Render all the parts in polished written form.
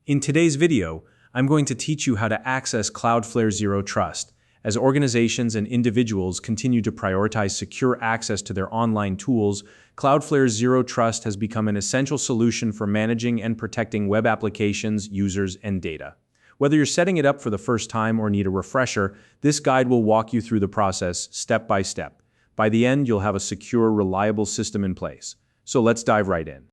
In today's video, I'm going to teach you how to access Cloudflare Zero Trust. As organizations and individuals continue to prioritize secure access to their online tools, Cloudflare Zero Trust has become an essential solution for managing and protecting web applications, users, and data. Whether you're setting it up for the first time or need a refresher, this guide will walk you through the process step by step. By the end, you'll have a secure, reliable system in place. So let's dive right in.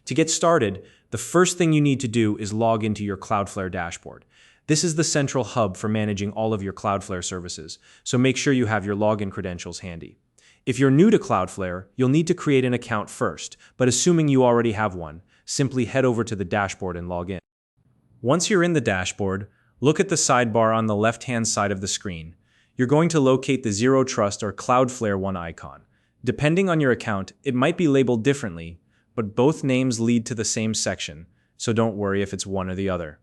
To get started, the first thing you need to do is log into your Cloudflare Dashboard. This is the central hub for managing all of your Cloudflare services, so make sure you have your login credentials handy. If you're new to Cloudflare, you'll need to create an account first, but assuming you already have one, simply head over to the dashboard and log in. Once you're in the dashboard, look at the sidebar on the left-hand side of the screen. You're going to locate the Zero Trust or Cloudflare One icon. Depending on your account, it might be labeled differently, but both names lead to the same section, so don't worry if it's one or the other.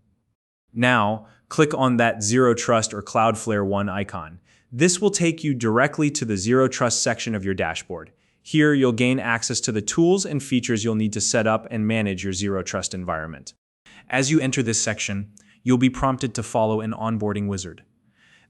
Now, click on that Zero Trust or Cloudflare One icon. This will take you directly to the Zero Trust section of your dashboard. Here, you'll gain access to the tools and features you'll need to set up and manage your Zero Trust environment. As you enter this section, you'll be prompted to follow an onboarding wizard.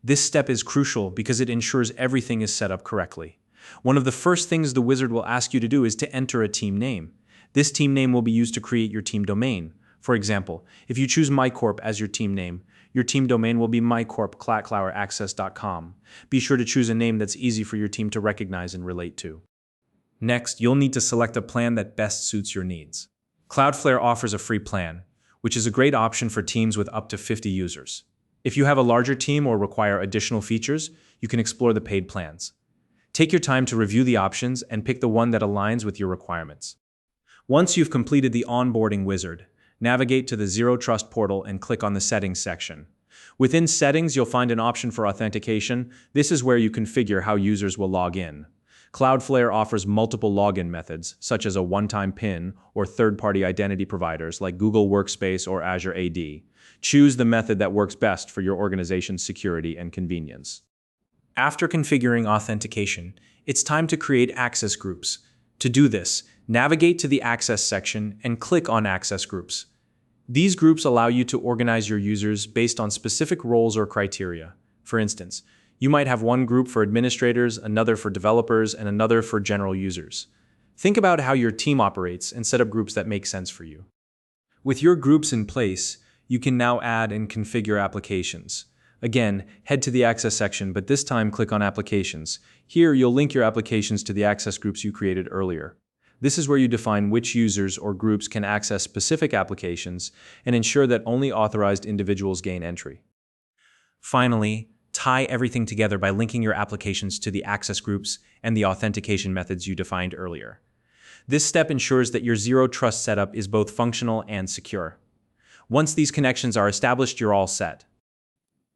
This step is crucial because it ensures everything is set up correctly. One of the first things the wizard will ask you to do is to enter a team name. This team name will be used to create your team domain. For example, if you choose MyCorp as your team name, your team domain will be mycorp.cloudflareaccess.com. Be sure to choose a name that's easy for your team to recognize and relate to. Next, you'll need to select a plan that best suits your needs. Cloudflare offers a free plan, which is a great option for teams with up to 50 users. If you have a larger team or require additional features, you can explore the paid plans. Take your time to review the options and pick the one that aligns with your requirements. Once you've completed the onboarding wizard, navigate to the Zero Trust portal and click on the Settings section. Within Settings, you'll find an option for Authentication. This is where you configure how users will log in. Cloudflare offers multiple login methods, such as a one-time PIN or third-party identity providers like Google Workspace or Azure AD. Choose the method that works best for your organization's security and convenience. After configuring authentication, it's time to create access groups. To do this, navigate to the Access section and click on Access Groups. These groups allow you to organize your users based on specific roles or criteria. For instance, you might have one group for administrators, another for developers, and another for general users. Think about how your team operates and set up groups that make sense for you. With your groups in place, you can now add and configure applications. Again, head to the Access section, but this time click on Applications. Here, you'll link your applications to the access groups you created earlier. This is where you define which users or groups can access specific applications and ensure that only authorized individuals gain entry. Finally, tie everything together by linking your applications to the access groups and the authentication methods you defined earlier. This step ensures that your Zero Trust setup is both functional and secure. Once these connections are established, you're all set.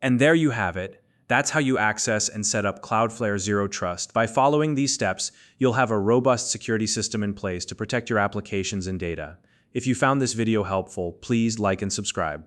And there you have it. That's how you access and set up Cloudflare Zero Trust. By following these steps, you'll have a robust security system in place to protect your applications and data. If you found this video helpful, please like and subscribe.